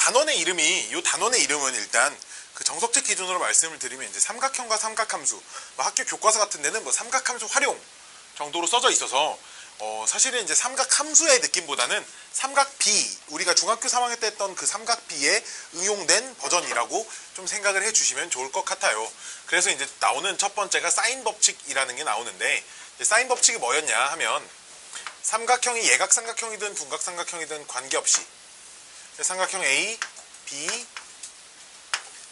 단원의 이름은 일단 그 정석책 기준으로 말씀을 드리면 이제 삼각형과 삼각함수, 뭐 학교 교과서 같은 데는 뭐 삼각함수 활용 정도로 써져 있어서 사실은 이제 삼각함수의 느낌보다는 삼각비, 우리가 중학교 3학년 때 했던 그 삼각비에 응용된 버전이라고 좀 생각을 해주시면 좋을 것 같아요. 그래서 이제 나오는 첫 번째가 사인 법칙이라는 게 나오는데, 사인 법칙이 뭐였냐 하면 삼각형이 예각삼각형이든 둔각삼각형이든 관계없이 삼각형 A, B,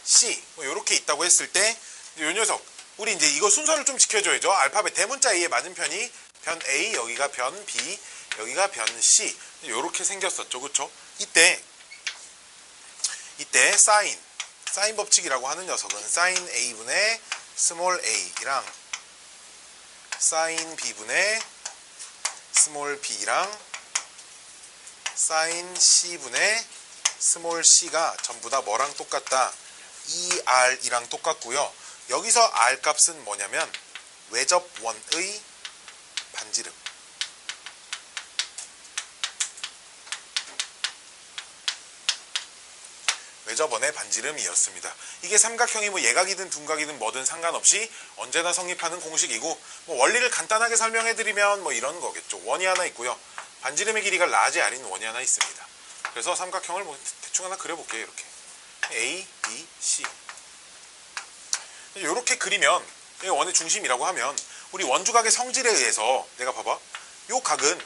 C 뭐 이렇게 있다고 했을 때 이 녀석 우리 이제 이거 순서를 좀 지켜줘야죠. 알파벳 대문자 A의 맞은편이 변 A, 여기가 변 B, 여기가 변 C 이렇게 생겼었죠. 그쵸? 이때 사인 법칙이라고 하는 녀석은 사인 A분의 스몰 a랑 사인 B분의 스몰 b랑 사인 C분의 스몰 c가 전부 다 뭐랑 똑같다? 2r이랑 똑같고요. 여기서 r 값은 뭐냐면 외접원의 반지름. 외접원의 반지름이었습니다. 이게 삼각형이 뭐 예각이든 둔각이든 뭐든 상관없이 언제나 성립하는 공식이고, 뭐 원리를 간단하게 설명해드리면 뭐 이런 거겠죠. 원이 하나 있고요. 반지름의 길이가 라지 r인 원이 하나 있습니다. 그래서 삼각형을 뭐 대충 하나 그려볼게요. 이렇게 A, B, C 이렇게 그리면 원의 중심이라고 하면 우리 원주각의 성질에 의해서 내가 봐봐, 요 각은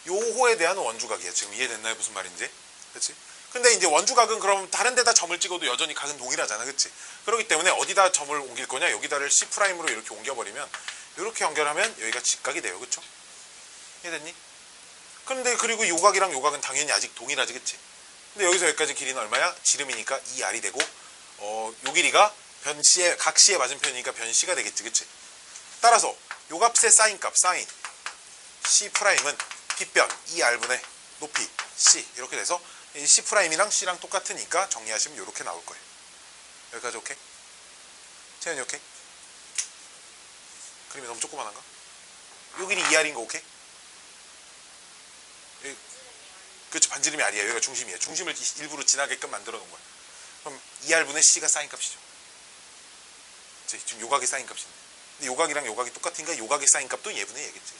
요호에 대한 원주각이야. 지금 이해됐나요? 무슨 말인지? 그치? 근데 이제 원주각은 그럼 다른 데다 점을 찍어도 여전히 각은 동일하잖아. 그치? 그렇기 때문에 어디다 점을 옮길 거냐? 여기다를 C'으로 이렇게 옮겨버리면 이렇게 연결하면 여기가 직각이 돼요. 그쵸? 이해됐니? 근데 그리고 요각이랑 요각은 당연히 아직 동일하지. 그치? 근데 여기서 여기까지 길이는 얼마야? 지름이니까 2r이 되고 요 길이가 변 C의 각 C의 맞은편이니까 변 C가 되겠지. 그치? 따라서 요 값의 사인값 사인 C'은 빗변 2r분의 높이 C 이렇게 돼서 C'이랑 C랑 똑같으니까 정리하시면 이렇게 나올 거예요. 여기까지 오케이? 채연이 오케이? 그림이 너무 조그만한가? 요 길이 2r인 거 오케이? 그렇죠. 반지름이 r이야. 여기가 중심이에요. 중심을 일부러 지나게끔 만들어 놓은 거야. 그럼 2r분의 C가 사인값이죠. 지금 요각의 사인값인데, 근데 요각이랑 요각이 똑같으니까 요각의 사인값도 얘분의 얘겠지.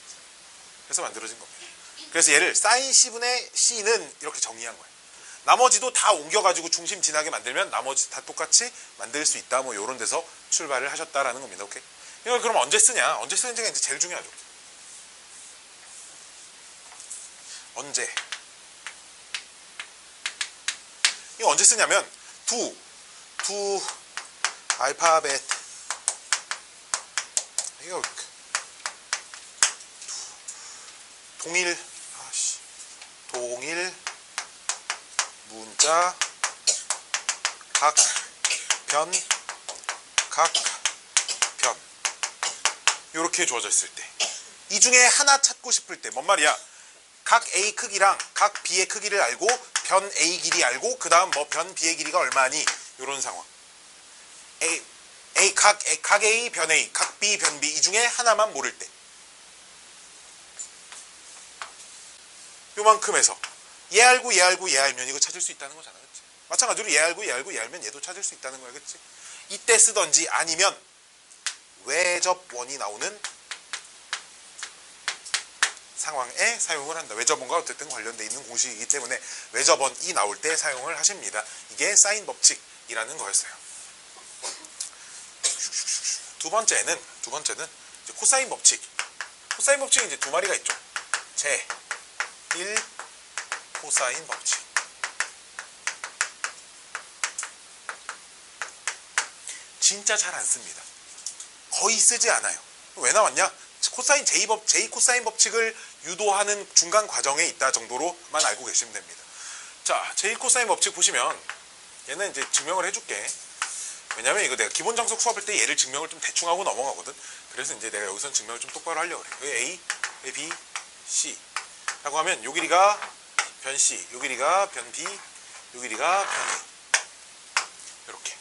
그래서 만들어진 겁니다. 그래서 얘를 사인 C분의 C는 이렇게 정리한 거예요. 나머지도 다 옮겨가지고 중심 지나게 만들면 나머지 다 똑같이 만들 수 있다. 뭐 이런 데서 출발을 하셨다라는 겁니다. 오케이? 이걸 그럼 언제 쓰냐? 언제 쓰는지가 이제 제일 중요하죠. 언제? 이거 언제 쓰냐면 두 알파벳 이거 동일 문자 각변 이렇게 주어져 있을 때, 이 중에 하나 찾고 싶을 때, 뭔 말이야? 각 A 크기랑 각 B의 크기를 알고 변 A 길이 알고 그 다음 뭐 변 B의 길이가 얼마니? 이런 상황. 각 A 변 A, 각 B 변 B 이 중에 하나만 모를 때, 요만큼에서 얘 알고 얘 알고 얘 알면 이거 찾을 수 있다는 거잖아. 그치? 마찬가지로 얘 알고 얘 알고 얘 알면 얘도 찾을 수 있다는 거야. 그치? 이때 쓰던지 아니면 외접원이 나오는 상황에 사용을 한다. 외접원과 어쨌든 관련돼 있는 공식이기 때문에 외접원이 나올 때 사용을 하십니다. 이게 사인 법칙이라는 거였어요. 두 번째는 이제 코사인 법칙. 코사인 법칙은 이제 두 마리가 있죠. 제1 코사인 법칙. 진짜 잘 안 씁니다. 거의 쓰지 않아요. 왜 나왔냐? 코사인 제2 코사인 법칙을 유도하는 중간 과정에 있다 정도로만 알고 계시면 됩니다. 자, 제1 코사인 법칙 보시면 얘는 이제 증명을 해줄게. 왜냐면 이거 내가 기본 정석 수업할 때 얘를 증명을 좀 대충 하고 넘어가거든. 그래서 이제 내가 여기서는 증명을 좀 똑바로 하려고 그래. 여기 A, B, C 라고 하면 요 길이가 변 C, 요 길이가 변 B, 요 길이가 변 A. 이렇게.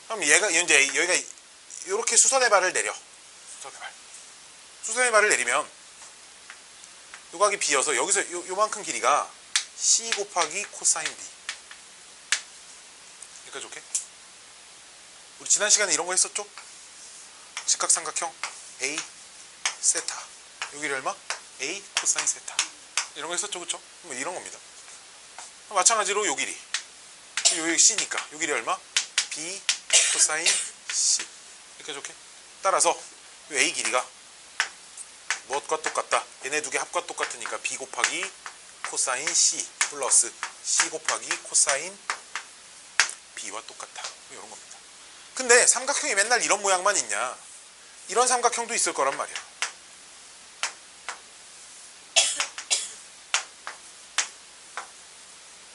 그럼 얘가 이제 여기가 이렇게 수선의 발을 내려. 수선의 발을 내리면 요각이 B여서 여기서 요만큼 길이가 C 곱하기 코사인 B. 여기까지 오케이? 우리 지난 시간에 이런 거 했었죠? 직각삼각형 A 세타. 여기를 얼마? A 코사인 세타. 이런 거 했었죠, 그쵸? 뭐 이런 겁니다. 마찬가지로 요 길이. 여기 C니까 요 길이 얼마? B 코사인 C. 여기까지 오케이? 따라서 요 A 길이가 무엇과 똑같다? 얘네 두 개 합과 똑같으니까 B 곱하기 코사인 C 플러스 C 곱하기 코사인 B와 똑같다. 이런 겁니다. 근데 삼각형이 맨날 이런 모양만 있냐? 이런 삼각형도 있을 거란 말이야.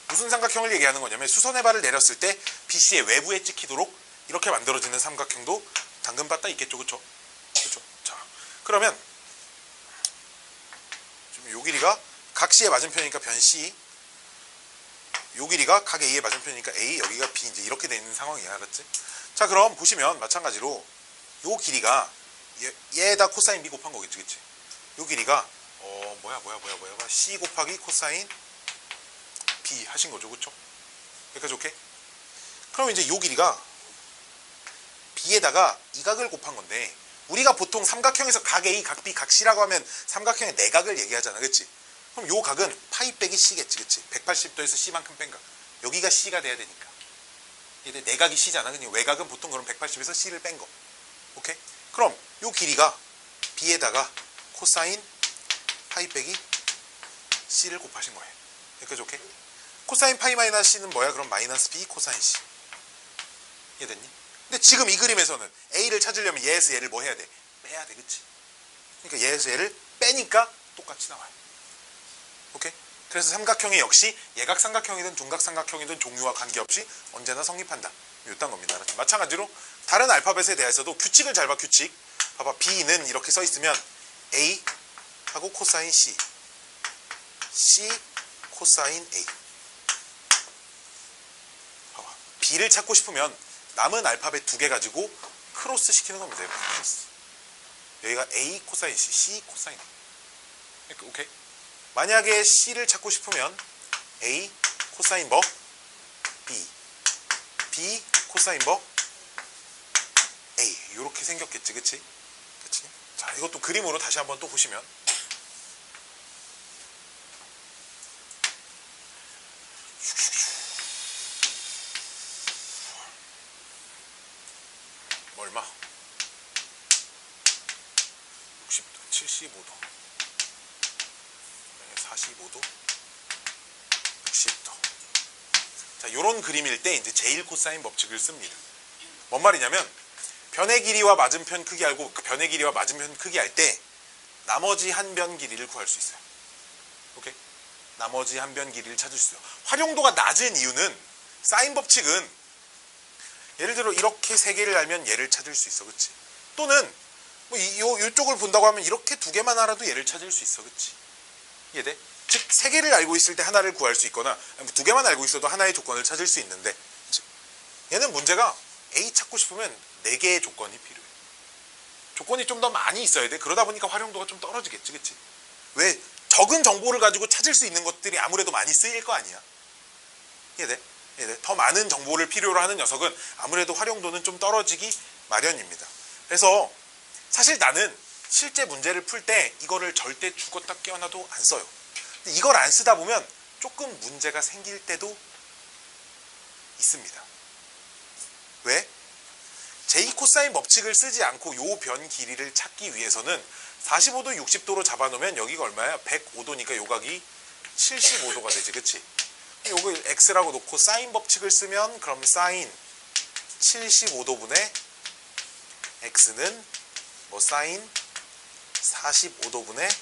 무슨 삼각형을 얘기하는 거냐면 수선의 발을 내렸을 때 BC의 외부에 찍히도록 이렇게 만들어지는 삼각형도 당근바따 있겠죠, 그쵸? 그쵸? 자, 그러면 요 길이가 각 C의 맞은편이니까 변 C, 요 길이가 각 A의 맞은편이니까 A, 여기가 B, 이제 이렇게 돼 있는 상황이야, 알았지? 자, 그럼 보시면 마찬가지로 요 길이가 얘에다 코사인 B 곱한 거겠지, 그치? 요 길이가 뭐야 C 곱하기 코사인 B 하신 거죠, 그쵸? 여기까지 오케이? 그럼 이제 요 길이가 B에다가 이 각을 곱한 건데, 우리가 보통 삼각형에서 각 A, 각 B, 각 C라고 하면 삼각형의 내각을 얘기하잖아, 그치? 그럼 요 각은 파이 빼기 C겠지, 그치? 180도에서 C만큼 뺀 각. 여기가 C가 돼야 되니까. 얘네 내각이 C잖아. 그냥 외각은 보통 그럼 180에서 C를 뺀 거. 오케이? 그럼 요 길이가 B에다가 코사인 파이 빼기 C를 곱하신 거예요. 여기까지 오케이? 코사인 파이 마이너스 C는 뭐야? 그럼 마이너스 B 코사인 C. 이해됐니? 근데 지금 이 그림에서는 A를 찾으려면 얘에서 얘를 뭐 해야 돼? 빼야 돼, 그치? 그러니까 얘에서 얘를 빼니까 똑같이 나와요. 오케이? 그래서 삼각형이 역시 예각 삼각형이든 둔각 삼각형이든 종류와 관계없이 언제나 성립한다. 이딴 겁니다. 마찬가지로 다른 알파벳에 대해서도 규칙을 잘 봐, 규칙. 봐봐, B는 이렇게 써 있으면 A 하고 코사인 C, C 코사인 A. 봐봐, B를 찾고 싶으면 남은 알파벳 두 개 가지고 크로스 시키는 겁니다. 크로스. 여기가 A 코사인 C, C 코사인 A. 오케이? 만약에 C를 찾고 싶으면 A 코사인 뭐? B, B 코사인 뭐? A. 이렇게 생겼겠지, 그치? 그치? 자, 이것도 그림으로 다시 한번 또 보시면 얼마? 60도, 75도, 45도, 60도. 자, 요런 그림일 때 이제 제1코사인 법칙을 씁니다. 뭔 말이냐면 변의 길이와 맞은편 크기 알고 그 변의 길이와 맞은편 크기 할 때 나머지 한 변 길이를 구할 수 있어요. 오케이? 나머지 한 변 길이를 찾을 수 있어요. 활용도가 낮은 이유는 사인 법칙은 예를 들어 이렇게 세 개를 알면 얘를 찾을 수 있어, 그치? 또는 뭐 요쪽을 본다고 하면 이렇게 두 개만 알아도 얘를 찾을 수 있어, 그치? 이해돼? 즉 세 개를 알고 있을 때 하나를 구할 수 있거나 두 개만 알고 있어도 하나의 조건을 찾을 수 있는데, 즉 얘는 문제가 A 찾고 싶으면 네 개의 조건이 필요해. 조건이 좀 더 많이 있어야 돼. 그러다 보니까 활용도가 좀 떨어지겠지, 그치? 왜? 적은 정보를 가지고 찾을 수 있는 것들이 아무래도 많이 쓰일 거 아니야. 이해돼? 더 많은 정보를 필요로 하는 녀석은 아무래도 활용도는 좀 떨어지기 마련입니다. 그래서 사실 나는 실제 문제를 풀 때 이거를 절대 죽었다 깨어나도 안 써요. 근데 이걸 안 쓰다 보면 조금 문제가 생길 때도 있습니다. 왜? 제2코사인 법칙을 쓰지 않고 요 변 길이를 찾기 위해서는 45도, 60도로 잡아놓으면 여기가 얼마야? 105도니까 요 각이 75도가 되지, 그치? 요걸 x라고 놓고 사인 법칙을 쓰면 그럼 사인 75도분의 x는 뭐 사인 45도분의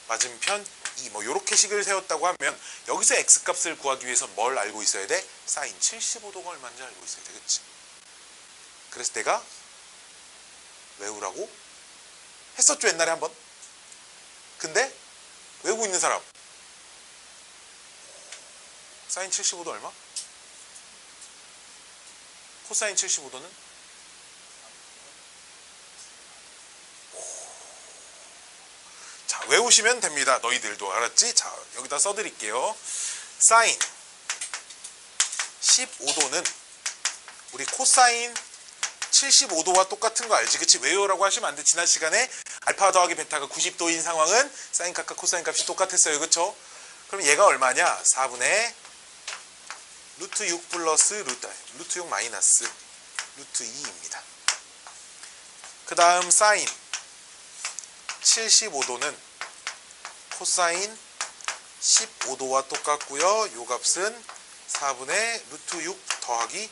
맞은편 2, 뭐 요렇게 식을 세웠다고 하면 여기서 x 값을 구하기 위해서 뭘 알고 있어야 돼? 사인 75도가 얼마인지 알고 있어야 돼, 그치? 그래서 내가 외우라고 했었죠, 옛날에 한번. 근데 외우고 있는 사람 사인 75도 얼마? 코사인 75도는? 자, 외우시면 됩니다. 너희들도 알았지? 자, 여기다 써드릴게요. 사인 15도는 우리 코사인 75도와 똑같은 거 알지? 그치? 외우라고 하시면 안 돼. 지난 시간에 알파 더하기 베타가 90도인 상황은 사인 값과 코사인 값이 똑같았어요. 그쵸? 그럼 얘가 얼마냐? 4분의 루트 6 플러스 루트 6 마이너스 루트 2입니다. 그 다음 사인 75도는 코사인 15도와 똑같고요. 요 값은 4분의 루트 6 더하기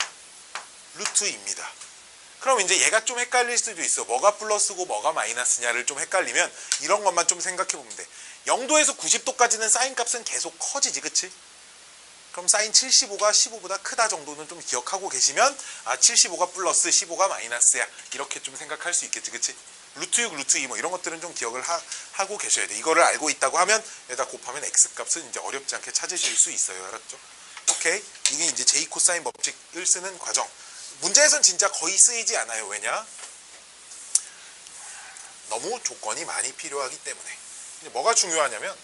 루트 2입니다. 그럼 이제 얘가 좀 헷갈릴 수도 있어. 뭐가 플러스고 뭐가 마이너스냐를 좀 헷갈리면 이런 것만 좀 생각해 보면 돼. 0도에서 90도까지는 사인 값은 계속 커지지, 그치? 그럼 사인 75가 15보다 크다 정도는 좀 기억하고 계시면 75가 플러스 15가 마이너스야 이렇게 좀 생각할 수 있겠지, 그치? 루트 6, 루트 2 뭐 이런 것들은 좀 기억을 하고 계셔야 돼. 이거를 알고 있다고 하면 여기다 곱하면 x값은 이제 어렵지 않게 찾으실 수 있어요. 알았죠? 오케이. 이게 이제 제2 코사인 법칙을 쓰는 과정. 문제에선 진짜 거의 쓰이지 않아요. 왜냐? 너무 조건이 많이 필요하기 때문에. 이제 뭐가 중요하냐면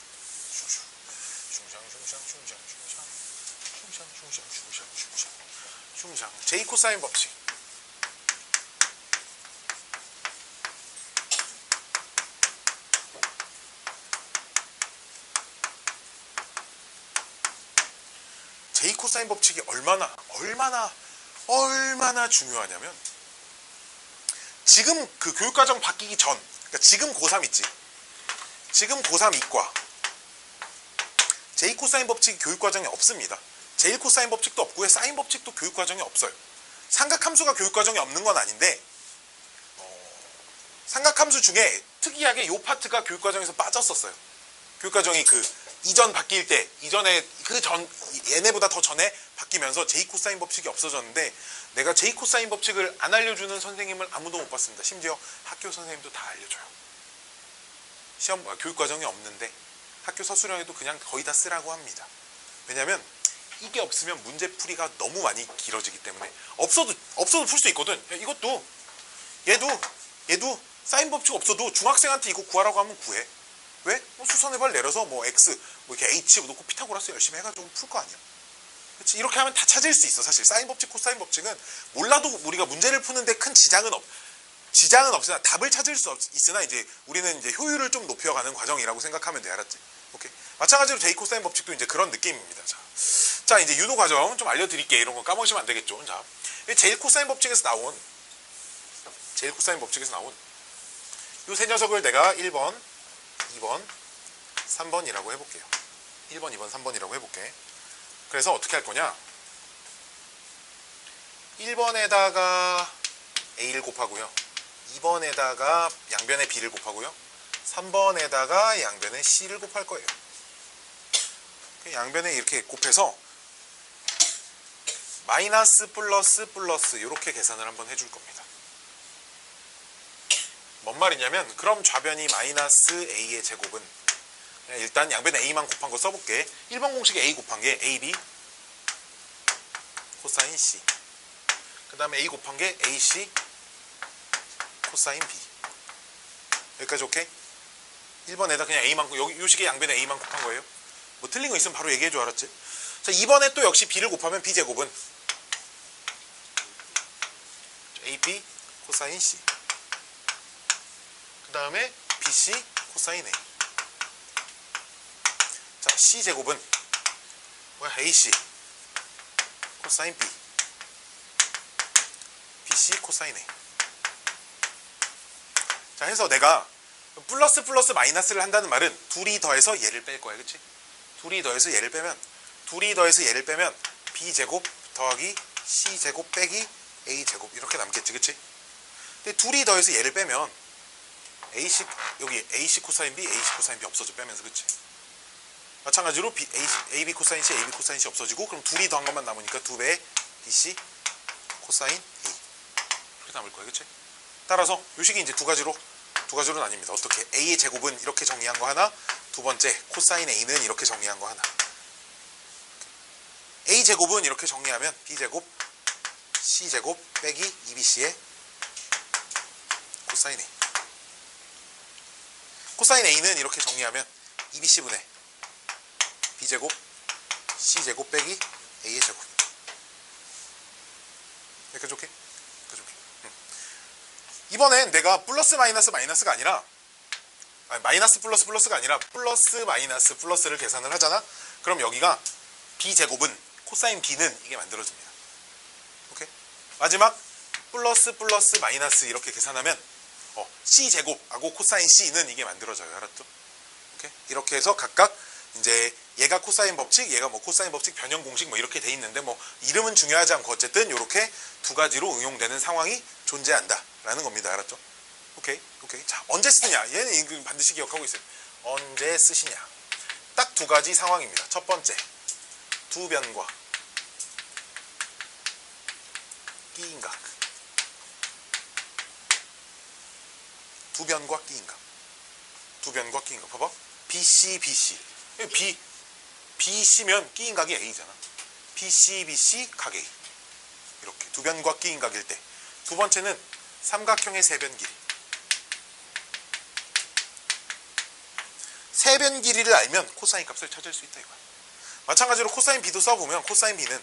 제2 코사인 법칙. 제2 코사인 법칙이 얼마나 중요하냐면 지금 그 교육과정 바뀌기 전, 그러니까 지금 고3 있지. 지금 고3 이과 제2 코사인 법칙이 교육과정에 없습니다. 제1 코사인 법칙도 없고요. 사인 법칙도 교육과정에 없어요. 삼각함수가 교육과정에 없는 건 아닌데 삼각함수 중에 특이하게 요 파트가 교육과정에서 빠졌었어요. 교육과정이 그 이전 바뀔 때, 이전에 얘네보다 더 전에 바뀌면서 제2 코사인 법칙이 없어졌는데 내가 제2 코사인 법칙을 안 알려주는 선생님을 아무도 못 봤습니다. 심지어 학교 선생님도 다 알려줘요. 교육과정이 없는데 학교 서술형에도 그냥 거의 다 쓰라고 합니다. 왜냐면 이게 없으면 문제풀이가 너무 많이 길어지기 때문에 없어도 풀 수 있거든. 이것도 얘도 사인 법칙 없어도 중학생한테 이거 구하라고 하면 구해. 왜? 수선의 발 내려서 x 이렇게 h 놓고 피타고라스 열심히 해가지고 풀 거 아니야. 그렇지? 이렇게 하면 다 찾을 수 있어. 사실 사인 법칙, 코사인 법칙은 몰라도 우리가 문제를 푸는데 큰 지장은 없으나 답을 찾을 수 있으나 이제 우리는 이제 효율을 좀 높여가는 과정이라고 생각하면 돼. 알았지? 오케이. 마찬가지로 제2 코사인 법칙도 이제 그런 느낌입니다. 자 이제 유도 과정 좀 알려드릴게. 이런 거 까먹으시면 안 되겠죠. 자, 제1 코사인 법칙에서 나온 요 세 녀석을 내가 1번, 2번, 3번이라고 해볼게요. 1번, 2번, 3번이라고 해볼게. 그래서 어떻게 할 거냐? 1번에다가 A를 곱하고요. 2번에다가 양변의 B를 곱하고요. 3번에다가 양변의 C를 곱할 거예요. 양변에 이렇게 곱해서 마이너스 플러스 이렇게 계산을 한번 해줄 겁니다. 뭔 말이냐면 그럼 좌변이 마이너스 A의 제곱은 일단 양변에 A만 곱한 거 써볼게. 1번 공식에 A 곱한 게 AB 코사인 C, 그 다음에 A 곱한 게 AC 코사인 B. 여기까지 오케이? 1번에다 그냥 A만, 여기 요 식의 양변에 A만 곱한 거예요. 뭐 틀린 거 있으면 바로 얘기해줘. 알았지? 자, 2번에 또 역시 B를 곱하면 B제곱은 AB 코사인 C, 그 다음에 BC 코사인 A. 자, C제곱은 뭐야? AC 코사인 B, BC 코사인 A. 자, 해서 내가 플러스 마이너스를 한다는 말은 둘이 더해서 얘를 뺄 거야. 그치? 둘이 더해서 얘를 빼면 B제곱 더하기 C제곱 빼기 A제곱 이렇게 남겠지. 그치? 근데 둘이 더해서 얘를 빼면 여기 AC 코사인 B, AC 코사인 B 없어져. 빼면서. 그치? 마찬가지로 AB 코사인 C, AB 코사인 C 없어지고 그럼 둘이 더한 것만 남으니까 2배 BC 코사인 A 이렇게 남을 거예요. 그치? 따라서 요 식이 이제 두 가지로 나뉩니다. 어떻게? A의 제곱은 이렇게 정리한 거 하나, 두 번째 코사인 A는 이렇게 정리한 거 하나. A 제곱은 이렇게 정리하면 B제곱 C제곱 빼기 2BC의 코사인 A. 코사인 A는 이렇게 정리하면 2BC분의 B제곱 C제곱 빼기 A의 제곱. 여기까지 오케이? 여기까지 오케이. 이번엔 내가 플러스 마이너스 마이너스가 아니라 마이너스 플러스 플러스가 아니라 플러스 마이너스 플러스를 계산을 하잖아? 그럼 여기가 B제곱은 코사인 B는 이게 만들어집니다. 오케이? 마지막 플러스 플러스 마이너스 이렇게 계산하면 C제곱하고 코사인 C는 이게 만들어져요. 알았죠? 오케이? 이렇게 해서 각각 이제 얘가 코사인 법칙, 얘가 뭐 코사인 법칙 변형 공식 뭐 이렇게 돼 있는데 뭐 이름은 중요하지 않고 어쨌든 이렇게 두 가지로 응용되는 상황이 존재한다라는 겁니다. 알았죠? 오케이? 오케이. 자, 언제 쓰느냐? 얘는 이거 반드시 기억하고 있어요. 언제 쓰시냐? 딱 두 가지 상황입니다. 첫 번째, 두 변과 끼인각. 두 변과 끼인각. 두 변과 끼인각. 봐봐. BC, BC. BC면 끼인각이 A잖아. BC, BC, 각 A. 이렇게 두 변과 끼인각일 때. 두 번째는 삼각형의 세변 길이. 세변 길이를 알면 코사인 값을 찾을 수 있다 이거야. 마찬가지로 코사인 B도 써보면 코사인 B는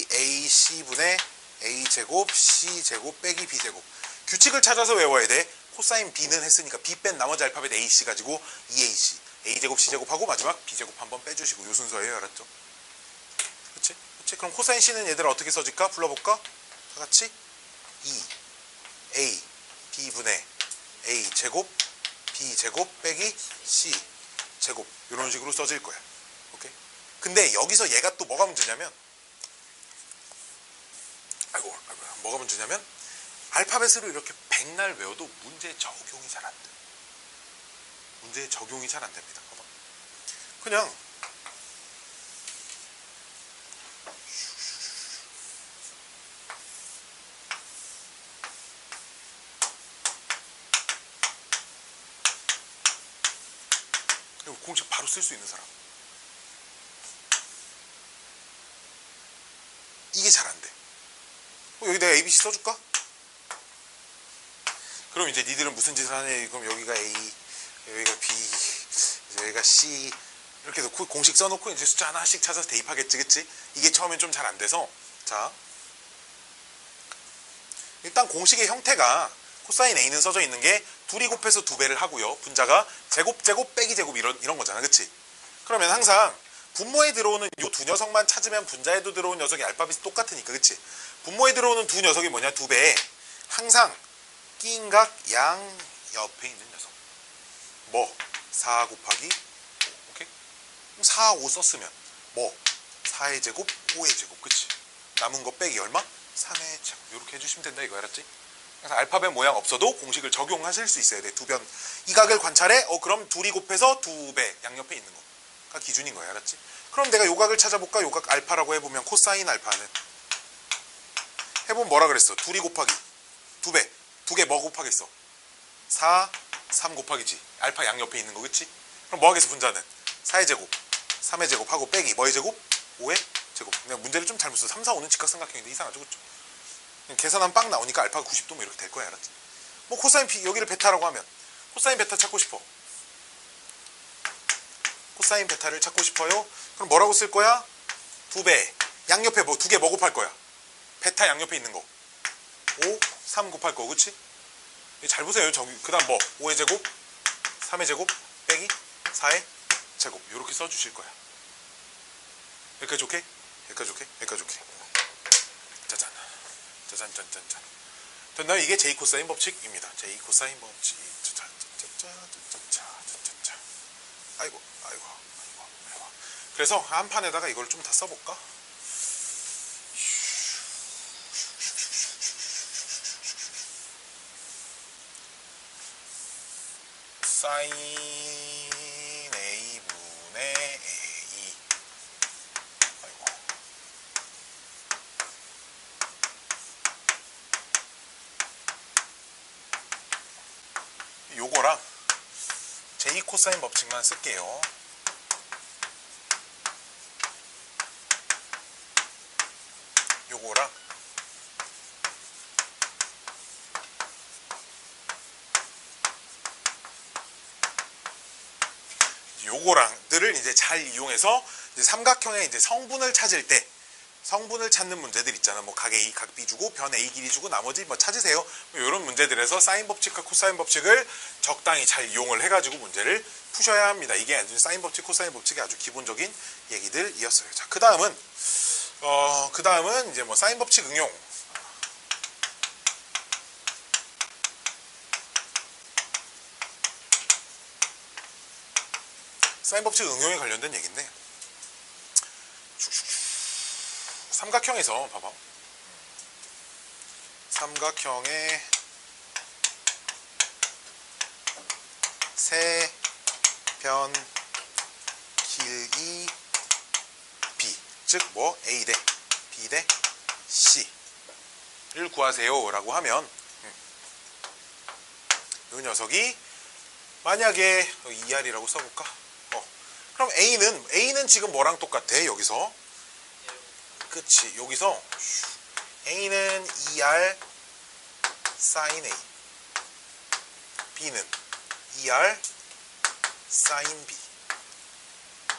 2AC분의 A제곱 C제곱 빼기 B제곱. 규칙을 찾아서 외워야 돼. 코사인 B는 했으니까 B 뺀 나머지 알파벳 AC 가지고 2AC A제곱 C제곱하고 마지막 B제곱 한번 빼주시고 요 순서예요. 알았죠? 그치? 그치? 그럼 코사인 C는 얘들아 어떻게 써질까? 불러볼까? 다 같이 2A B분의 A제곱 B제곱 빼기 C제곱 이런 식으로 써질 거야. 오케이? 근데 여기서 얘가 또 뭐가 문제냐면 뭐가 문제냐면 알파벳으로 이렇게 백날 외워도 문제 적용이 잘 안 돼. 문제 적용이 잘 안 됩니다. 봐봐. 그냥 공식 바로 쓸 수 있는 사람. 이게 잘 안 돼. 여기 내가 ABC 써줄까? 그럼 이제 니들은 무슨 짓을 하냐? 그럼 여기가 A, 여기가 B, 여기가 C 이렇게 놓고 공식 써놓고 이제 숫자 하나씩 찾아서 대입하겠지, 그치? 이게 처음엔 좀 잘 안 돼서 자 일단 공식의 형태가 코사인 A는 써져 있는 게 둘이 곱해서 2배를 하고요. 분자가 제곱 제곱 빼기 제곱 이런 거잖아, 그치? 그러면 항상 분모에 들어오는 이 두 녀석만 찾으면 분자에도 들어온 녀석이 알파벳이 똑같으니까, 그치? 분모에 들어오는 두 녀석이 뭐냐? 2배에 항상 끼인각 양 옆에 있는 녀석. 뭐? 4 곱하기 5. 오케이? 4, 5 썼으면 뭐? 4의 제곱, 5의 제곱. 그치? 남은 거 빼기 얼마? 3의 제곱. 이렇게 해주시면 된다 이거. 알았지? 그래서 알파벳 모양 없어도 공식을 적용하실 수 있어야 돼. 두 변. 이 각을 관찰해? 그럼 둘이 곱해서 2배 양옆에 있는 거가 기준인 거야. 알았지? 그럼 내가 요 각을 찾아볼까? 요 각 알파라고 해보면 코사인 알파는 해보면 뭐라 그랬어? 둘이 곱하기 2배. 2개 뭐 곱하겠어? 4, 3 곱하기지. 알파 양옆에 있는 거, 그치? 그럼 뭐 하겠어, 분자는? 4의 제곱, 3의 제곱 하고 빼기 뭐의 제곱? 5의 제곱. 내가 문제를 좀 잘못 써. 3, 4, 5는 직각삼각형인데 이상하죠, 그쵸? 계산하면 빵 나오니까 알파가 90도 뭐 이렇게 될 거야, 알았지? 뭐 코사인 B, 여기를 베타라고 하면 코사인 베타 찾고 싶어. 코사인 베타를 찾고 싶어요. 그럼 뭐라고 쓸 거야? 2배. 양옆에 뭐 2개 뭐 곱할 거야? 베타 양옆에 있는 거. 5, 3 곱할 거, 그치? 잘 보세요. 저기 그 다음 뭐 5의 제곱, 3의 제곱, 빼기 4의 제곱. 이렇게 써주실 거야. 여기까지 오케이? 여기까지 오케이? 여기까지 오케이. 짜잔. 짜잔, 짠짠짠. 됐나요? 이게 J 코사인 법칙입니다. J 코사인 법칙. 짜자자자자자자자자. 아이고. 그래서 한 판에다가 이걸 좀 다 써볼까? 사인 A분의 A. 아이고. 요거랑 J 코사인 법칙만 쓸게요. 요거랑 요거랑들을 이제 잘 이용해서 이제 삼각형의 이제 성분을 찾을 때 성분을 찾는 문제들 있잖아. 뭐 각 A, 각 B 주고 변 A 길이 주고 나머지 뭐 찾으세요. 뭐 이런 문제들에서 사인 법칙과 코사인 법칙을 적당히 잘 이용을 해가지고 문제를 푸셔야 합니다. 이게 사인 법칙, 코사인 법칙의 아주 기본적인 얘기들이었어요. 자, 그 다음은 이제 뭐 사인 법칙 응용. 사인 법칙 응용에 관련된 얘기인데, 삼각형에서 봐봐. 삼각형의 세 변 길이 B, 즉 뭐 A 대 B 대 C를 구하세요 라고 하면 이 녀석이 만약에 ER이라고 써볼까? 그럼 A는 지금 뭐랑 똑같아? 여기서 그치, 여기서 A는 ER sin A, B는 ER sin B,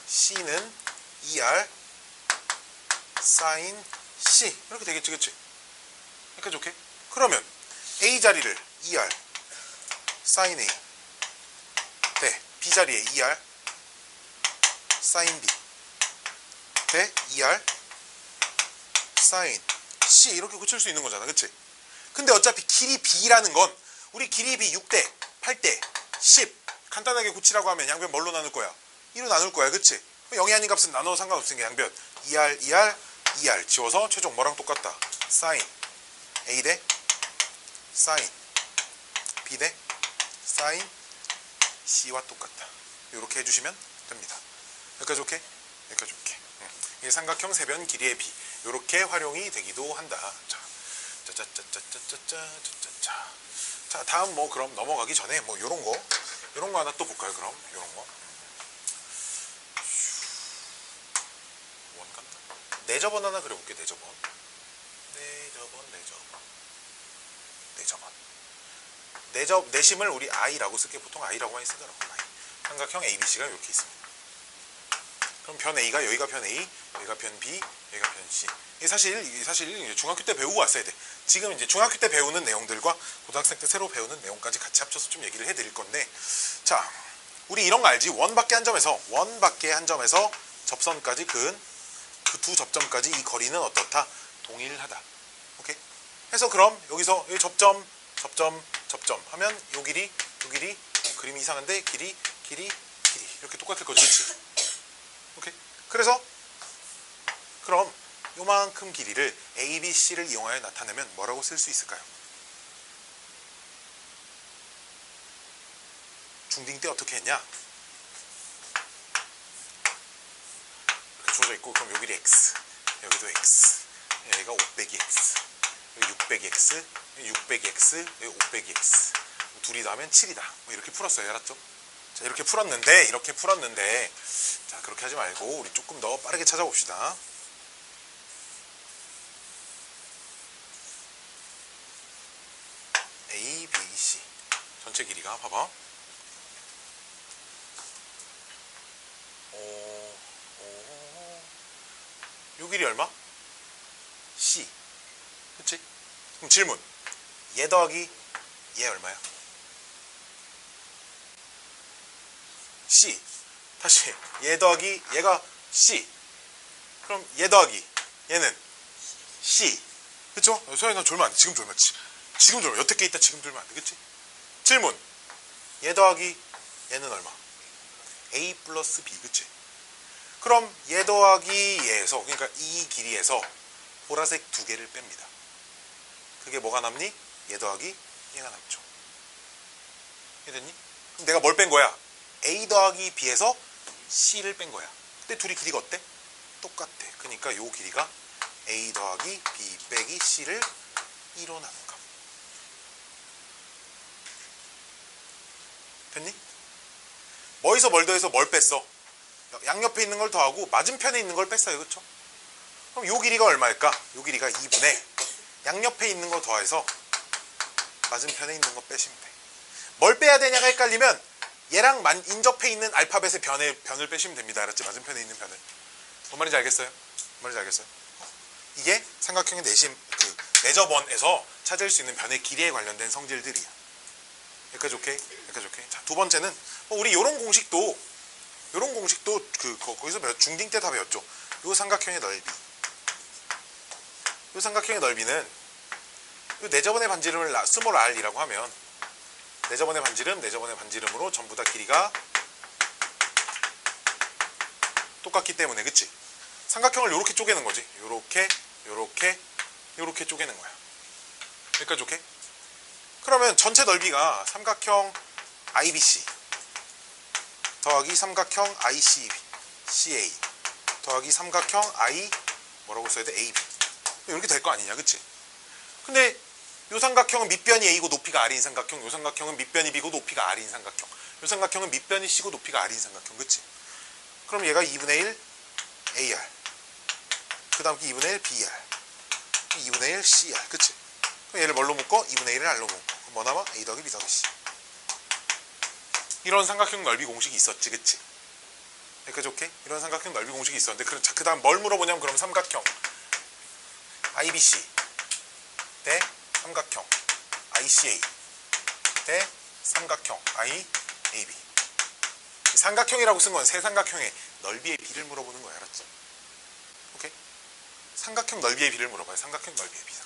C는 ER sin C 이렇게 되겠지, 그치? 그러니까 좋게. 그러면 A 자리를 ER sin A 대 B 자리에 ER sin B 대 ER sin C 이렇게 고칠 수 있는 거잖아, 그치? 근데 어차피 길이 B라는 건 우리 길이 B 6대 8대 10 간단하게 고치라고 하면 양변 뭘로 나눌 거야? 2로 나눌 거야, 그치? 영이 아닌 값은 나눠도 상관없으니까 양변 ER 지워서 최종 뭐랑 똑같다? sin A 대 sin B 대 sin C와 똑같다. 이렇게 해주시면 됩니다. 여기까지 오케이? 여기까지 오케이. 이게 삼각형 세변 길이의 B 이렇게 활용이 되기도 한다. 자, 다음 뭐 그럼 넘어가기 전에 뭐 요런 거 하나 또 볼까요? 그럼 요런 거 원 간다. 내저번 하나 그려볼게. 내심을 우리 I라고 쓸게. 보통 I라고 많이 쓰더라고. 삼각형 ABC가 이렇게 있습니다. 그럼 변 A가 여기가 변 A, 여기가 변 B, 여기가 변 C. 이게 사실 중학교 때 배우고 왔어야 돼. 지금 이제 중학교 때 배우는 내용들과 고등학생 때 새로 배우는 내용까지 같이 합쳐서 좀 얘기를 해드릴 건데, 자, 우리 이런 거 알지? 원 밖에 한 점에서 접선까지 그 두 접점까지 이 거리는 어떻다? 동일하다. 오케이? 해서 그럼 여기서 여기 접점 하면 요 길이 그림이 이상한데 길이 이렇게 똑같을 거지, 그치? 오케이? 그래서 그럼 요만큼 길이를 A, B, C를 이용하여 나타내면 뭐라고 쓸 수 있을까요? 중딩 때 어떻게 했냐? 이렇게 주어져 있고, 그럼 요 길이 X, 여기도 X, 여기가 5 빼기 X, 여기 6 빼기 X, 여기 6 빼기 X, 여기 5 빼기 X, 둘이 더하면 7이다. 뭐 이렇게 풀었어요. 알았죠? 자, 이렇게 풀었는데 자, 그렇게 하지 말고 우리 조금 더 빠르게 찾아봅시다. A, B, C 전체 길이가 봐봐. 요 길이 얼마? C. 그치? 그럼 질문. 얘 더하기 얘 얼마야? C. 다시 얘 더하기 얘가 C. 그럼 얘 더하기 얘는 C. 그쵸? 소연이 너 졸면 안 돼. 지금 졸면 여태 게 있다. 지금 졸면 안 돼. 그치? 질문. 얘 더하기 얘는 얼마? A 플러스 B. 그치? 그럼 얘 더하기 얘에서, 그러니까 이 길이에서 보라색 두 개를 뺍니다. 그게 뭐가 남니? 얘 더하기 얘가 남죠. 이해됐니? 그럼 내가 뭘 뺀 거야? A 더하기 B에서 C를 뺀 거야. 근데 둘이 길이가 어때? 똑같아. 그러니까 요 길이가 A 더하기 B 빼기 C를 2로 나눈 값. 됐니? 뭐에서 뭘 더해서 뭘 뺐어? 양옆에 있는 걸 더하고 맞은편에 있는 걸 뺐어요. 그쵸? 그럼 요 길이가 얼마일까? 요 길이가 2분의 양옆에 있는 거 더해서 맞은편에 있는 거 빼시면 돼. 뭘 빼야 되냐가 헷갈리면 얘랑 인접해 있는 알파벳의 변을 빼시면 됩니다. 알았지? 맞은편에 있는 변을. 뭔 말인지 알겠어요? 뭔 말인지 알겠어요? 이게 삼각형의 내접원에서 찾을 수 있는 변의 길이에 관련된 성질들이야. 여기까지 오케이? 여기까지 오케이? 자, 두 번째는 우리 요런 공식도 거기서 중딩 때 다 배웠죠. 요 삼각형의 넓이. 요 삼각형의 넓이는 요 내접원의 반지름을 스몰 r이라고 하면 내접원의 반지름으로 전부 다 길이가 똑같기 때문에, 그치? 삼각형을 요렇게 쪼개는 거지. 요렇게 쪼개는 거야. 여기까지 오케이? 그러면 전체 넓이가 삼각형 IBC 더하기 삼각형 ICA 더하기 삼각형 I 뭐라고 써야 돼? AB 이렇게 될 거 아니냐, 그치? 근데 요 삼각형은 밑변이 A고 높이가 R인 삼각형, 요 삼각형은 밑변이 B고 높이가 R인 삼각형, 요 삼각형은 밑변이 C고 높이가 R인 삼각형, 그치? 그럼 얘가 2분의 1 AR, 그 다음 2분의 1 BR, 2분의 1 CR, 그치? 그럼 얘를 뭘로 묶어? 2분의 1을 R로 묶어. 그럼 뭐 남아? A 더하기 B 더하기 C. 이런 삼각형 넓이 공식이 있었지, 그치? 여기까지 오케이? 이런 삼각형 넓이 공식이 있었는데, 그 다음 뭘 물어보냐면, 그럼 삼각형 IBC 대 삼각형 ICA 대 삼각형 IAB. 삼각형이라고 쓴 건 세 삼각형의 넓이의 비를 물어보는 거야, 알았지? 오케이? 삼각형 넓이의 비를 물어봐요. 삼각형 넓이의 비.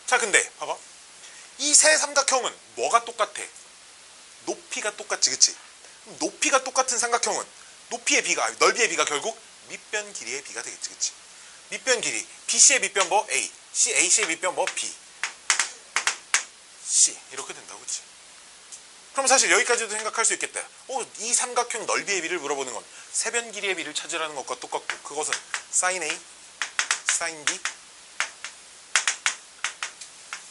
자, 근데 봐봐. 이 세 삼각형은 뭐가 똑같아? 높이가 똑같지, 그치? 높이가 똑같은 삼각형은 넓이의 비가 결국 밑변 길이의 비가 되겠지, 그치? 밑변 길이, BC의 밑변 뭐? A, AC의 밑변 뭐? B, C 이렇게 된다고, 그치? 그럼 사실 여기까지도 생각할 수 있겠다. 이 삼각형 넓이의 비를 물어보는 건 세변 길이의 비를 찾으라는 것과 똑같고, 그것은 sin A, sin B,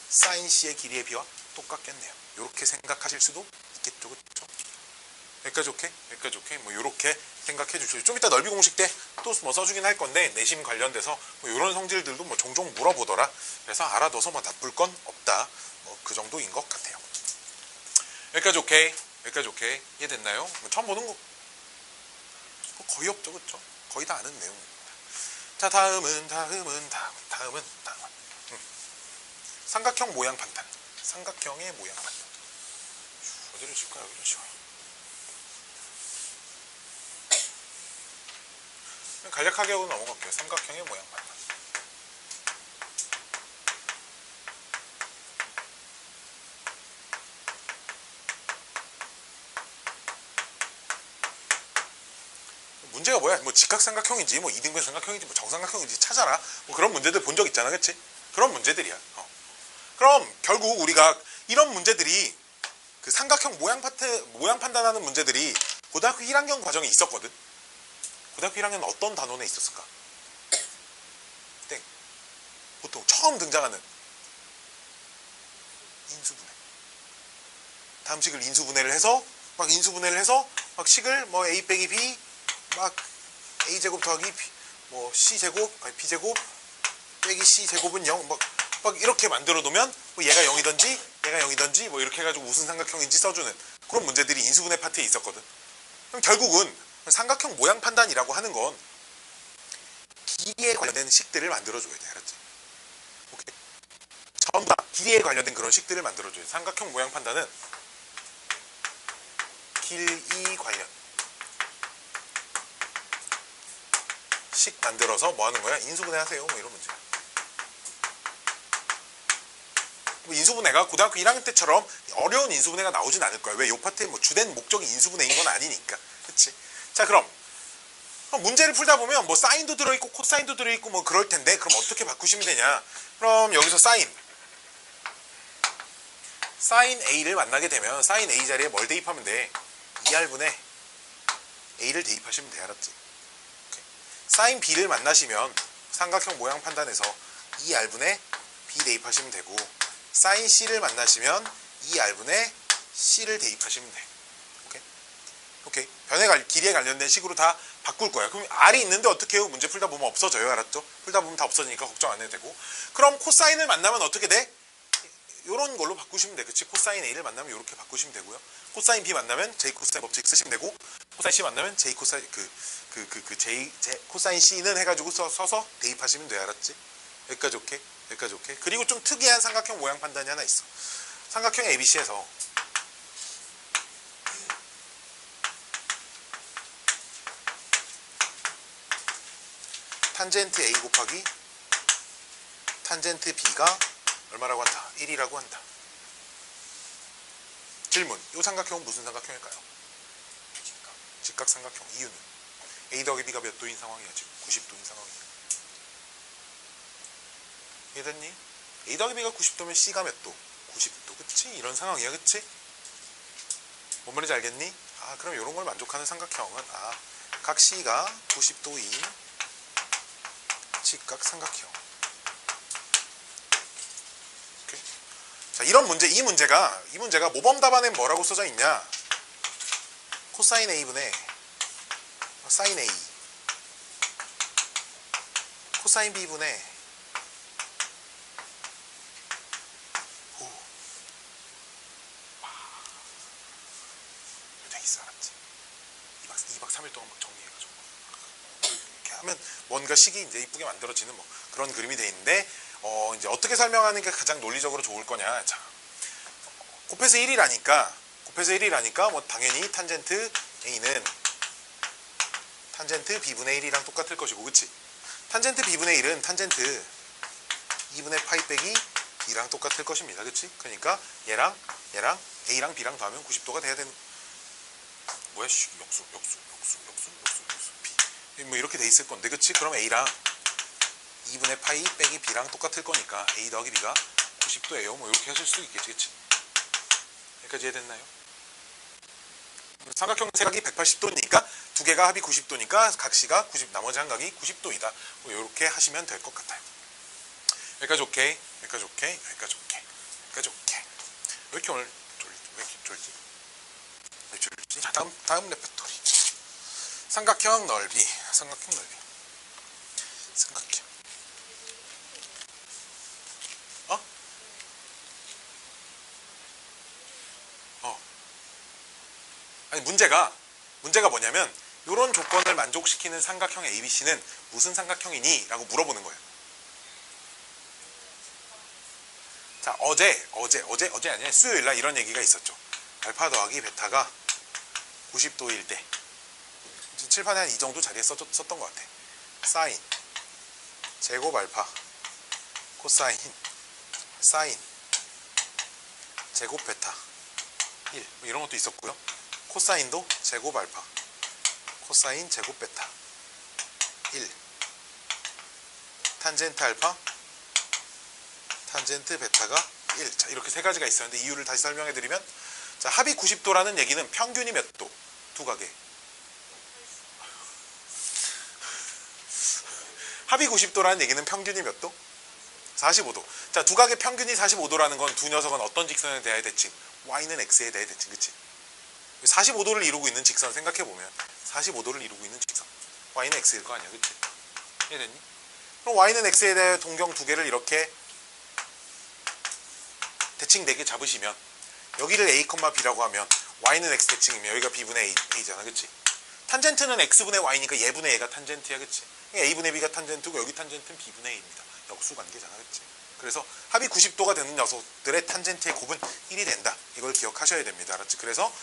sin C의 길이의 비와 똑같겠네요. 이렇게 생각하실 수도 있겠죠, 그렇죠? 여기까지 오케이? 여기까지 오케이? 뭐 이렇게 생각해 주시죠. 좀 이따 넓이 공식 때 또 뭐 써주긴 할 건데, 내심 관련돼서 뭐 이런 성질들도 뭐 종종 물어보더라. 그래서 알아둬서 뭐 나쁠 건 없다. 뭐 그 정도인 것 같아요. 여기까지 오케이? 여기까지 오케이? 이해됐나요? 뭐 처음 보는 거 거의 없죠, 그렇죠? 거의 다 아는 내용입니다. 자, 다음은 삼각형 모양 판단. 삼각형의 모양 판단. 어디를 칠까요? 여기를 치워요. 간략하게 하고 넘어갈게요. 삼각형의 모양 판단. 문제가 뭐야? 뭐 직각삼각형인지 뭐 이등변 삼각형인지 뭐 정삼각형인지 찾아라. 뭐 그런 문제들 본 적 있잖아, 그치? 그런 문제들이야. 그럼 결국 우리가 이런 문제들이 그 삼각형 모양 판단하는 문제들이 고등학교 1학년 과정에 있었거든. 고등학교 1학년은 어떤 단원에 있었을까? 땡. 보통 처음 등장하는 인수분해. 다음 식을 인수분해를 해서 막 식을 뭐 a 빼기 b 막 a제곱 더하기 뭐 c제곱 아니 b제곱 빼기 c제곱은 0 막 이렇게 만들어 놓으면 뭐 얘가 0이든지 뭐 이렇게 해가지고 무슨 삼각형인지 써주는 그런 문제들이 인수분해 파트에 있었거든. 그럼 결국은 삼각형 모양 판단이라고 하는 건 길이에 관련된 식들을 만들어줘야 돼. 알았지? 오케이. 전부 다 길이에 관련된 그런 식들을 만들어줘야 돼. 삼각형 모양 판단은 길이 관련 식 만들어서 뭐 하는 거야? 인수분해 하세요. 뭐 이런 문제야. 인수분해가 고등학교 1학년 때처럼 어려운 인수분해가 나오진 않을 거야. 왜? 요 파트의 뭐 주된 목적이 인수분해인 건 아니니까. 그치? 자, 그럼 문제를 풀다 보면 뭐 사인도 들어있고 코사인도 들어있고 뭐 그럴 텐데, 그럼 어떻게 바꾸시면 되냐? 그럼 여기서 사인 A를 만나게 되면 사인 A 자리에 뭘 대입하면 돼? 2R분의 A를 대입하시면 돼. 알았지? 오케이. 사인 B를 만나시면 삼각형 모양 판단에서 2R분의 B 대입하시면 되고, 사인 C를 만나시면 2R분의 C를 대입하시면 돼. 오케이. 변의 길이에 관련된 식으로 다 바꿀 거야. 그럼 R이 있는데 어떻게 해요? 문제 풀다 보면 없어져요. 알았죠? 풀다 보면 다 없어지니까 걱정 안 해도 되고. 그럼 코사인을 만나면 어떻게 돼? 요런 걸로 바꾸시면 돼. 그치? 코사인 A를 만나면 이렇게 바꾸시면 되고요. 코사인 B 만나면 J 코사인 법칙 쓰시면 되고, 코사인 C 만나면 J 코사인 J 코사인 C는 해가지고 써서 대입하시면 돼. 알았지? 여기까지 오케이? 여기까지 오케이? 그리고 좀 특이한 삼각형 모양 판단이 하나 있어. 삼각형 ABC에서 탄젠트 A 곱하기 탄젠트 B가 얼마라고 한다? 1이라고 한다. 질문. 이 삼각형은 무슨 삼각형일까요? 직각 삼각형. 이유는 A 더하기 B가 몇 도인 상황이야? 지금 90도인 상황이야. 이해됐니? A 더하기 B가 90도면 C가 몇 도? 90도. 그치? 이런 상황이야. 그치? 뭔 말인지 알겠니? 그럼 이런 걸 만족하는 삼각형은 각 C가 90도인 직각 삼각형. 오케이. 자, 이런 문제, 이 문제가 모범 답안엔 뭐라고 써져 있냐? 코사인 A분의 사인 A, 코사인 B분의 돼 있어. 알았지? 2박 3일 동안 막 정리해가지고 이렇게 하면 뭔가 식이 이제 이쁘게 만들어지는 뭐 그런 그림이 돼 있는데, 이제 어떻게 설명하는 게 가장 논리적으로 좋을 거냐? 자, 곱해서 1이라니까 뭐 당연히 탄젠트 A는 탄젠트 B분의 1이랑 똑같을 것이고, 그치? 탄젠트 B분의 1은 탄젠트 2분의 파이 빼기 B랑 똑같을 것입니다. 그치? 그러니까 얘랑 A랑 B랑 더하면 90도가 돼야 되는, 뭐야? 역수 B 뭐 이렇게 돼 있을 건데, 그치? 그럼 A랑 2분의 파이 빼기 B랑 똑같을 거니까 A 더하기 B가 90도예요. 뭐 이렇게 하실 수도 있겠지. 그치? 여기까지 이해됐나요? 삼각형 세 각이 180도니까 두 개가 합이 90도니까 각 C가 90, 나머지 한 각이 90도이다. 뭐 이렇게 하시면 될 것 같아요. 여기까지 오케이? 여기까지 오케이? 여기까지 오케이? 여기까지 오케이? 왜 이렇게 오늘 왜 이렇게 쫄지? 왜 쫄지? 자, 다음 레퍼토리. 삼각형 넓이. 삼각형. 아니, 문제가 뭐냐면 이런 조건을 만족시키는 삼각형 ABC는 무슨 삼각형이니? 라고 물어보는 거예요. 자, 어제 아니야, 수요일날 이런 얘기가 있었죠. 알파 더하기 베타가 90도일 때, 칠판에 한 이 정도 자리에 썼던 것 같아. 사인 제곱 알파 코사인 사인 제곱 베타 1, 뭐 이런 것도 있었고요. 코사인도 제곱 알파 코사인 제곱 베타 1, 탄젠트 알파 탄젠트 베타가 1. 자, 이렇게 세 가지가 있었는데 이유를 다시 설명해 드리면, 자, 합이 90도라는 얘기는 평균이 몇 도? 두 각의 합이 90도라는 얘기는 평균이 몇 도? 45도. 자, 두 각의 평균이 45도라는 건 두 녀석은 어떤 직선에 대해 대칭? y는 x에 대해 대칭. 그치? 45도를 이루고 있는 직선 생각해보면 45도를 이루고 있는 직선 y는 x일 거 아니야. 그치? 이해됐니? 그럼 y는 x에 대해 동경 두 개를 이렇게 대칭 4개 잡으시면 여기를 a, b라고 하면 y는 x 대칭이면 여기가 b분의 a잖아. 그치? 탄젠트는 x분의 y니까 얘분의 얘가 탄젠트야. 그치? a분의 b가 탄젠트고 여기 탄젠트는 b분의 a입니다. 역수 관계잖아. 그치? 그래서 합이 90도가 되는 녀석들의 탄젠트의 곱은 1이 된다. 이걸 기억하셔야 됩니다. 알았지? 그래서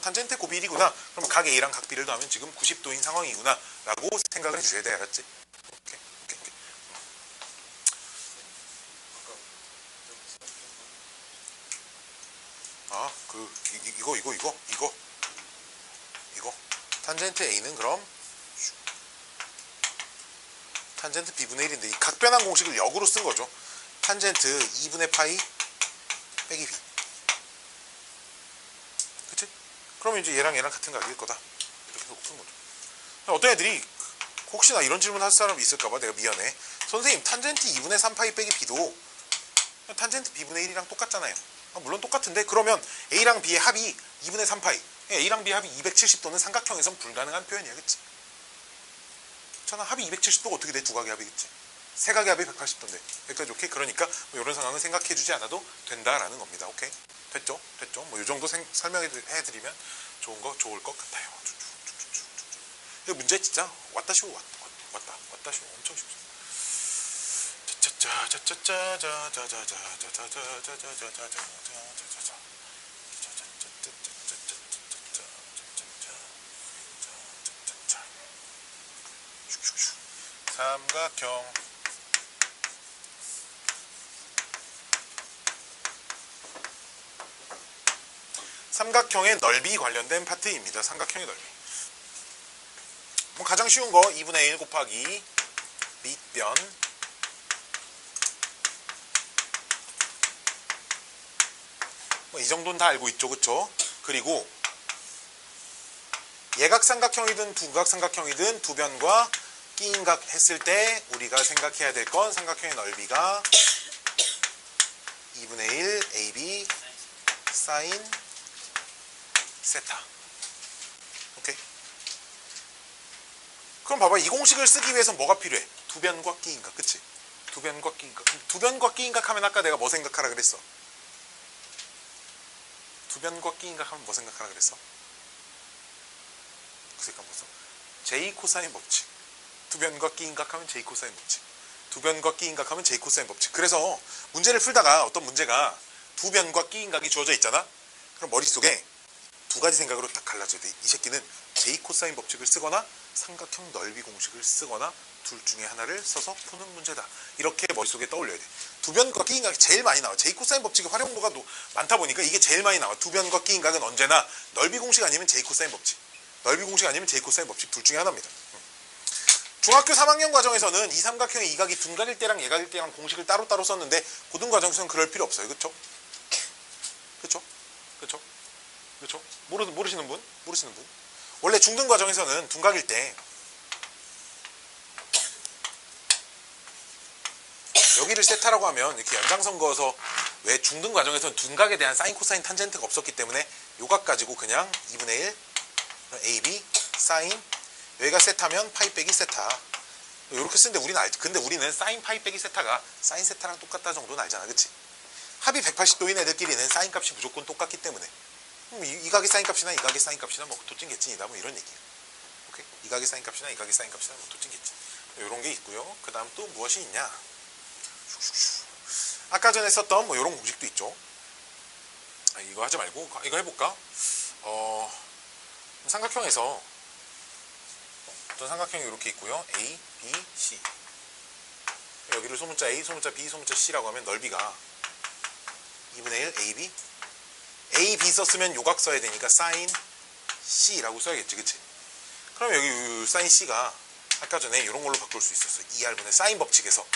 탄젠트의 곱이 1이구나. 그럼 각 A랑 각 B를 더하면 지금 90도인 상황이구나 라고 생각을 해주셔야 돼. 알았지? 오케이. 이거 탄젠트 A는 그럼 탄젠트 B분의 1인데 이 각변환 공식을 역으로 쓴 거죠. 탄젠트 2분의 파이 빼기 B. 그치? 그러면 이제 얘랑 같은 각일 거다. 이렇게 쓴 거죠. 어떤 애들이 혹시나 이런 질문 할 사람 있을까봐 내가 미안해. 선생님, 탄젠트 2분의 3파이 빼기 B도 탄젠트 B분의 1이랑 똑같잖아요. 물론 똑같은데 그러면 A랑 B의 합이 2분의 3파이. A랑 B의 합이 270도는 삼각형에선 불가능한 표현이야. 그치? 저는 합이 270도가 어떻게 돼? 두 각의 합이겠지. 세각의 합이 180도인데 여기까지 오케이? 그러니까 뭐 이런 상황은 생각해주지 않아도 된다라는 겁니다. 오케이? 됐죠? 됐죠? 뭐 이 정도 설명해드리면 좋을 것 같아요. 이 문제 진짜 왔다 쉬워 왔다 쉬워 엄청 쉽죠. 삼각형 삼각형의 넓이 관련된 파트입니다. 삼각형의 넓이. 뭐 가장 쉬운 거 2분의 1 곱하기 밑변 뭐 이 정도는 다 알고 있죠. 그쵸? 그리고 예각삼각형이든 두각삼각형이든 두 변과 끼인각 했을 때 우리가 생각해야 될 건 삼각형의 넓이가 2분의 1 AB 사인 세타. 오케이? 그럼 봐봐. 이 공식을 쓰기 위해서 뭐가 필요해? 두 변과 끼인각. 그치? 두 변과 끼인각. 두 변과 끼인각 하면 아까 내가 뭐 생각하라 그랬어? 두 변과 끼인각 하면 뭐 생각하라 그랬어? 그 색깔 뭐죠? J 코사인 법칙. 두 변과 끼인각 하면 J 코사인 법칙. 두 변과 끼인각 하면 J 코사인 법칙. 그래서 문제를 풀다가 어떤 문제가 두 변과 끼인각이 주어져 있잖아? 그럼 머릿속에 두 가지 생각으로 딱 갈라져야 돼. 이 새끼는 J 코사인 법칙을 쓰거나 삼각형 넓이 공식을 쓰거나 둘 중에 하나를 써서 푸는 문제다. 이렇게 머릿속에 떠올려야 돼. 두 변과 끼인각이 제일 많이 나와. J 코사인 법칙의 활용도가 많다 보니까 이게 제일 많이 나와. 두 변과 끼인각은 언제나 넓이 공식 아니면 J 코사인 법칙. 넓이 공식 아니면 J 코사인 법칙 둘 중에 하나입니다. 중학교 3학년 과정에서는 이 삼각형의 이각이 둔각일 때랑 예각일 때랑 공식을 따로따로 썼는데 고등 과정에서는 그럴 필요 없어요. 그쵸? 그쵸? 그쵸? 그쵸? 모르시는 분? 모르시는 분? 원래 중등 과정에서는 둔각일 때 여기를 세타라고 하면 이렇게 연장선 그어서 왜 중등 과정에서는 둔각에 대한 사인 코사인 탄젠트가 없었기 때문에 요각 가지고 그냥 2분의 1 AB 사인 여기가 세타면 파이 빼기 세타 이렇게 쓰는데 우리는 알지. 근데 우리는 사인 파이 빼기 세타가 사인 세타랑 똑같다 정도는 알잖아. 그치? 합이 180도인 애들끼리는 사인 값이 무조건 똑같기 때문에 이 각의 사인 값이나 이 각의 사인 값이나 뭐 도찐개찐이다 뭐 이런 얘기야. 오케이? 이 각의 사인 값이나 이 각의 사인 값이나 뭐 도찐개찐 이런 게 있고요. 그 다음 또 무엇이 있냐? 아까 전에 썼던 뭐 이런 공식도 있죠. 이거 하지 말고 이거 해볼까? 삼각형에서 어떤 삼각형이 이렇게 있고요. A, B, C 여기를 소문자 A, 소문자 B, 소문자 C라고 하면 넓이가 2분의 1 AB A, B 썼으면 요각 써야 되니까 사인 C라고 써야겠지. 그치? 그럼 여기 사인 C가 아까 전에 이런 걸로 바꿀 수 있었어. 2R분의 사인 법칙에서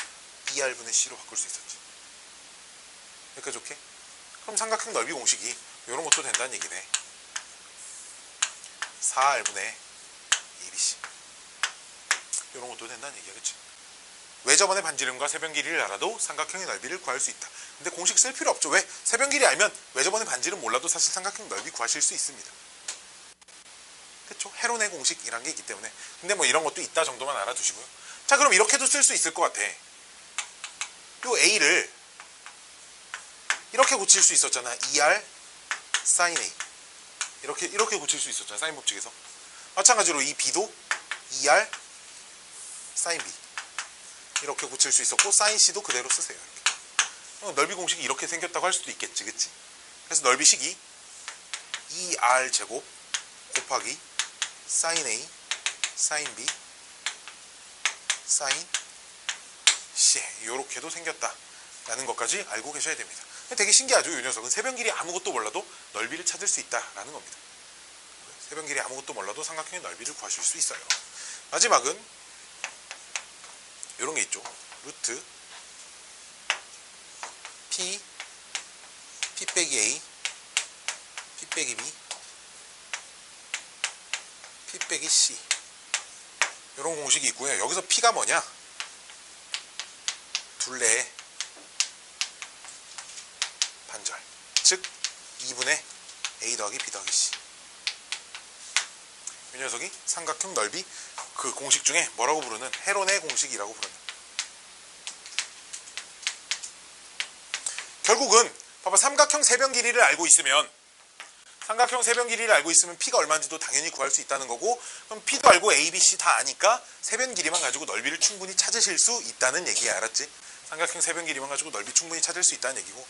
2R분의 C로 바꿀 수 있었지. 여기까지 오케이? 그럼 삼각형 넓이 공식이 이런 것도 된다는 얘기네. 4R분의 ABC 이런 것도 된다는 얘기야. 그치? 외접원의 반지름과 세변 길이를 알아도 삼각형의 넓이를 구할 수 있다. 근데 공식 쓸 필요 없죠. 왜? 세변 길이 알면 외접원의 반지름 몰라도 사실 삼각형 넓이 구하실 수 있습니다. 그쵸? 헤론의 공식이란 게 있기 때문에. 근데 뭐 이런 것도 있다 정도만 알아두시고요. 자, 그럼 이렇게도 쓸 수 있을 것 같아. 요 A를 이렇게 고칠 수 있었잖아. 2R sin A 이렇게 고칠 수 있었잖아. 사인 법칙에서. 마찬가지로 이 B도 2R sin B 이렇게 고칠 수 있었고 사인 C도 그대로 쓰세요. 이렇게. 넓이 공식이 이렇게 생겼다고 할 수도 있겠지. 그치? 그래서 넓이식이 2R 제곱 곱하기 sin A sin B sin C 이렇게도 생겼다 라는 것까지 알고 계셔야 됩니다. 되게 신기하죠. 이 녀석은 세변 길이 아무것도 몰라도 넓이를 찾을 수 있다라는 겁니다. 세변 길이 아무것도 몰라도 삼각형의 넓이를 구하실 수 있어요. 마지막은 이런 게 있죠. 루트 P 빼기 A P 빼기 B P 빼기 C 이런 공식이 있고요. 여기서 P가 뭐냐? 둘레의 반절, 즉 2분의 A 더하기 B 더하기 C. 이 녀석이 삼각형 넓이 그 공식 중에 뭐라고 부르는 헤론의 공식이라고 부르는 결국은 봐봐, 삼각형 세변 길이를 알고 있으면 P가 얼마인지도 당연히 구할 수 있다는 거고, 그럼 P도 알고 A, B, C 다 아니까 세변 길이만 가지고 넓이를 충분히 찾으실 수 있다는 얘기야. 알았지? 삼각형 세변 길이만 가지고 넓이 충분히 찾을 수 있다는 얘기고,